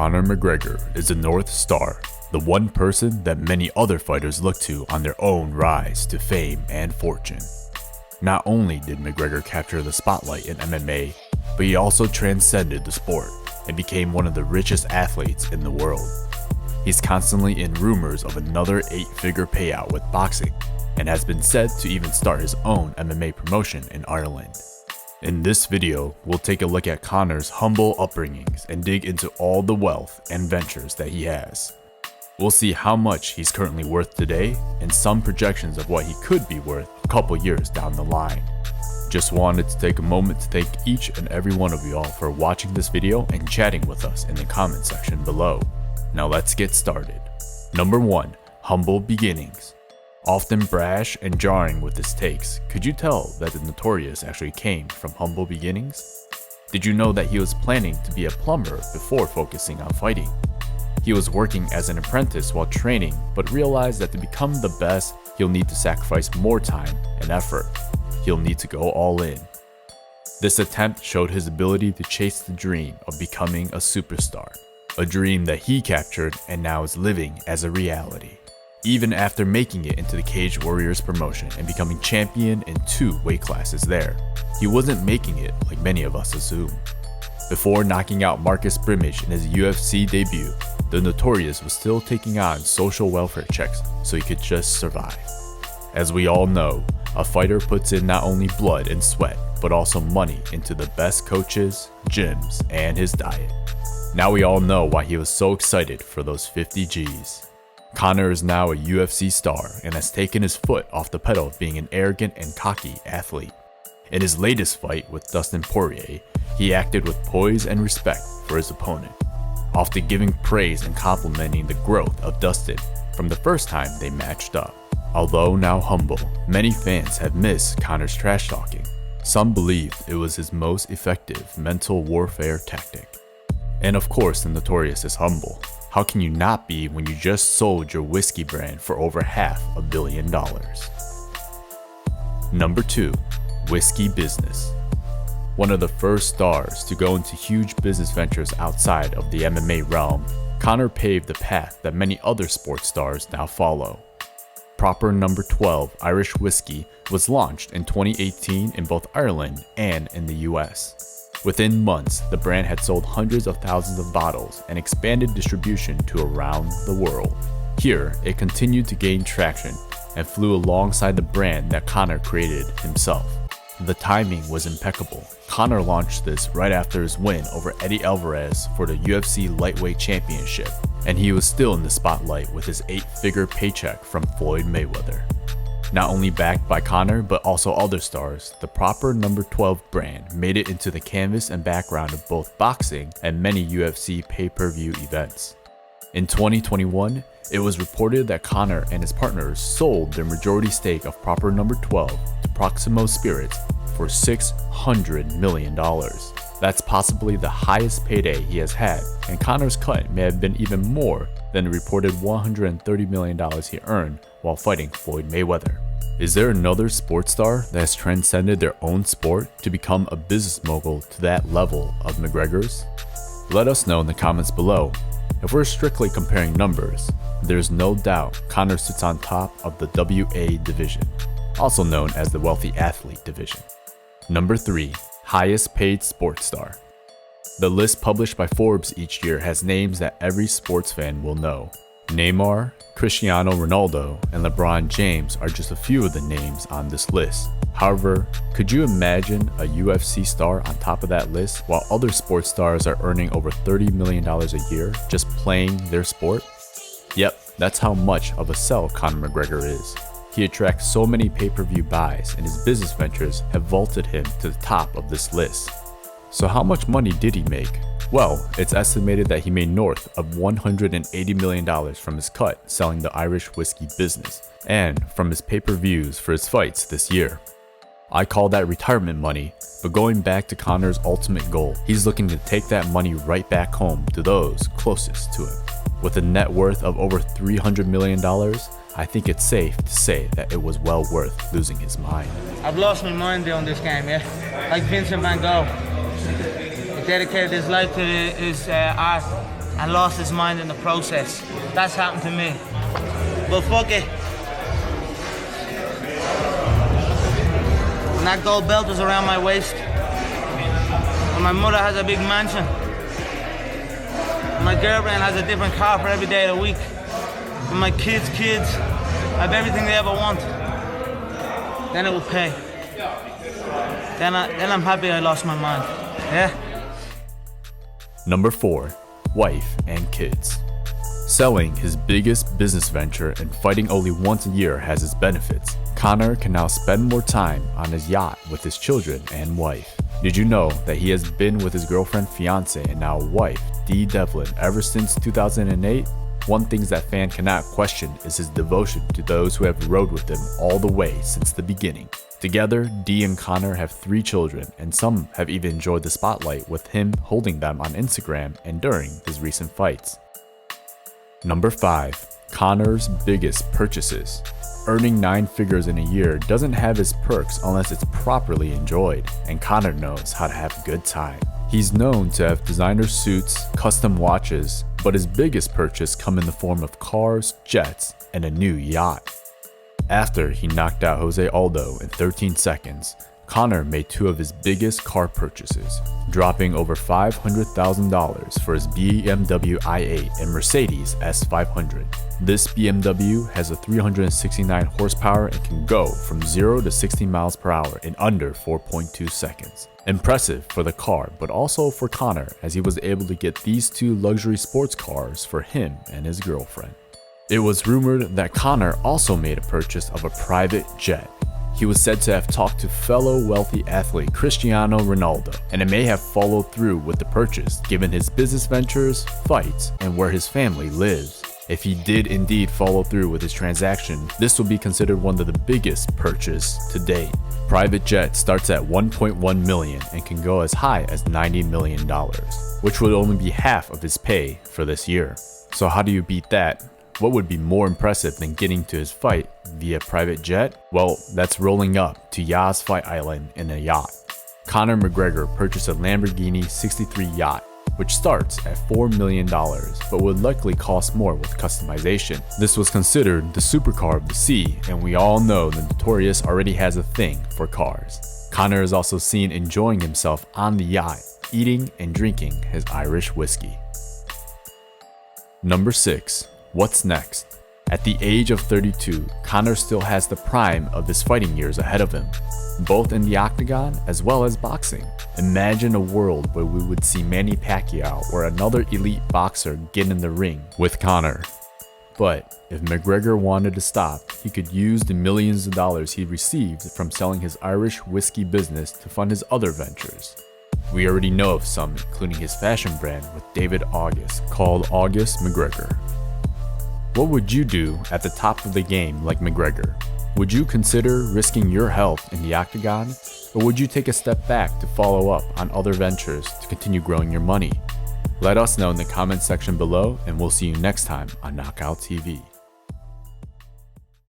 Conor McGregor is the North Star, the one person that many other fighters look to on their own rise to fame and fortune. Not only did McGregor capture the spotlight in MMA, but he also transcended the sport and became one of the richest athletes in the world. He's constantly in rumors of another 8-figure payout with boxing, and has been said to even start his own MMA promotion in Ireland. In this video, we'll take a look at Conor's humble upbringings and dig into all the wealth and ventures that he has. We'll see how much he's currently worth today and some projections of what he could be worth a couple years down the line. Just wanted to take a moment to thank each and every one of y'all for watching this video and chatting with us in the comment section below. Now let's get started. Number 1. Humble beginnings. Often brash and jarring with his takes, could you tell that the Notorious actually came from humble beginnings? Did you know that he was planning to be a plumber before focusing on fighting? He was working as an apprentice while training, but realized that to become the best, he'll need to sacrifice more time and effort. He'll need to go all in. This attempt showed his ability to chase the dream of becoming a superstar, a dream that he captured and now is living as a reality. Even after making it into the Cage Warriors promotion and becoming champion in 2 weight classes there, he wasn't making it like many of us assume. Before knocking out Marcus Brimage in his UFC debut, the Notorious was still taking on social welfare checks so he could just survive. As we all know, a fighter puts in not only blood and sweat, but also money into the best coaches, gyms, and his diet. Now we all know why he was so excited for those 50 G's. Conor is now a UFC star and has taken his foot off the pedal of being an arrogant and cocky athlete. In his latest fight with Dustin Poirier, he acted with poise and respect for his opponent, often giving praise and complimenting the growth of Dustin from the first time they matched up. Although now humble, many fans have missed Conor's trash talking. Some believed it was his most effective mental warfare tactic. And of course, the Notorious is humble. How can you not be when you just sold your whiskey brand for over $500 million? Number 2. Whiskey business. One of the first stars to go into huge business ventures outside of the MMA realm, Conor paved the path that many other sports stars now follow. Proper Number 12 Irish Whiskey was launched in 2018 in both Ireland and in the US. Within months, the brand had sold hundreds of thousands of bottles and expanded distribution to around the world. Here, it continued to gain traction and flew alongside the brand that Conor created himself. The timing was impeccable. Conor launched this right after his win over Eddie Alvarez for the UFC Lightweight Championship, and he was still in the spotlight with his 8-figure paycheck from Floyd Mayweather. Not only backed by Conor, but also other stars, the Proper Number 12 brand made it into the canvas and background of both boxing and many UFC pay-per-view events. In 2021, it was reported that Conor and his partners sold their majority stake of Proper Number 12 to Proximo Spirits for $600 million. That's possibly the highest payday he has had, and Conor's cut may have been even more than the reported $130 million he earned while fighting Floyd Mayweather. Is there another sports star that has transcended their own sport to become a business mogul to that level of McGregor's? Let us know in the comments below. If we're strictly comparing numbers, there's no doubt Conor sits on top of the WA division, also known as the wealthy athlete division. Number 3. Highest paid sports star. The list published by Forbes each year has names that every sports fan will know. Neymar, Cristiano Ronaldo, and LeBron James are just a few of the names on this list. However, could you imagine a UFC star on top of that list while other sports stars are earning over $30 million a year just playing their sport? Yep, that's how much of a sell Conor McGregor is. He attracts so many pay-per-view buys, and his business ventures have vaulted him to the top of this list. So how much money did he make? Well, it's estimated that he made north of $180 million from his cut selling the Irish whiskey business, and from his pay-per-views for his fights this year. I call that retirement money, but going back to Conor's ultimate goal, he's looking to take that money right back home to those closest to him. With a net worth of over $300 million, I think it's safe to say that it was well worth losing his mind. I've lost my mind on this game, yeah. Like Vincent van Gogh. He dedicated his life to his art, and lost his mind in the process. That's happened to me. But fuck it. And that gold belt was around my waist. And my mother has a big mansion. And my girlfriend has a different car for every day of the week. And my kids have everything they ever want. Then it will pay. Then I'm happy I lost my mind. Yeah? Number 4. Wife and kids. Selling his biggest business venture and fighting only once a year has its benefits. Conor can now spend more time on his yacht with his children and wife. Did you know that he has been with his girlfriend, fiance, and now wife, Dee Devlin, ever since 2008? One thing that fan cannot question is his devotion to those who have rode with him all the way since the beginning. Together, Dee and Conor have 3 children, and some have even enjoyed the spotlight with him holding them on Instagram and during his recent fights. Number 5. Conor's biggest purchases. Earning 9 figures in a year doesn't have its perks unless it's properly enjoyed, and Conor knows how to have a good time. He's known to have designer suits, custom watches, but his biggest purchase come in the form of cars, jets, and a new yacht. After he knocked out Jose Aldo in 13 seconds, Conor made 2 of his biggest car purchases, dropping over $500,000 for his BMW i8 and Mercedes S500. This BMW has a 369 horsepower and can go from 0 to 60 miles per hour in under 4.2 seconds. Impressive for the car, but also for Conor, as he was able to get these 2 luxury sports cars for him and his girlfriend. It was rumored that Conor also made a purchase of a private jet. He was said to have talked to fellow wealthy athlete Cristiano Ronaldo, and it may have followed through with the purchase given his business ventures, fights, and where his family lives. If he did indeed follow through with his transaction, this will be considered one of the biggest purchases to date. Private jet starts at $1.1 million and can go as high as $90 million, which would only be half of his pay for this year. So how do you beat that? What would be more impressive than getting to his fight via private jet? Well, that's rolling up to Yacht's fight island in a yacht. Conor McGregor purchased a Lamborghini 63 yacht, which starts at $4 million, but would likely cost more with customization. This was considered the supercar of the sea, and we all know the Notorious already has a thing for cars. Conor is also seen enjoying himself on the yacht, eating and drinking his Irish whiskey. Number 6. What's next? At the age of 32, Conor still has the prime of his fighting years ahead of him, both in the octagon as well as boxing. Imagine a world where we would see Manny Pacquiao or another elite boxer get in the ring with Conor. But if McGregor wanted to stop, he could use the millions of dollars he received from selling his Irish whiskey business to fund his other ventures. We already know of some, including his fashion brand with David August, called August McGregor. What would you do at the top of the game like McGregor? Would you consider risking your health in the octagon? Or would you take a step back to follow up on other ventures to continue growing your money? Let us know in the comments section below, and we'll see you next time on Knockout TV.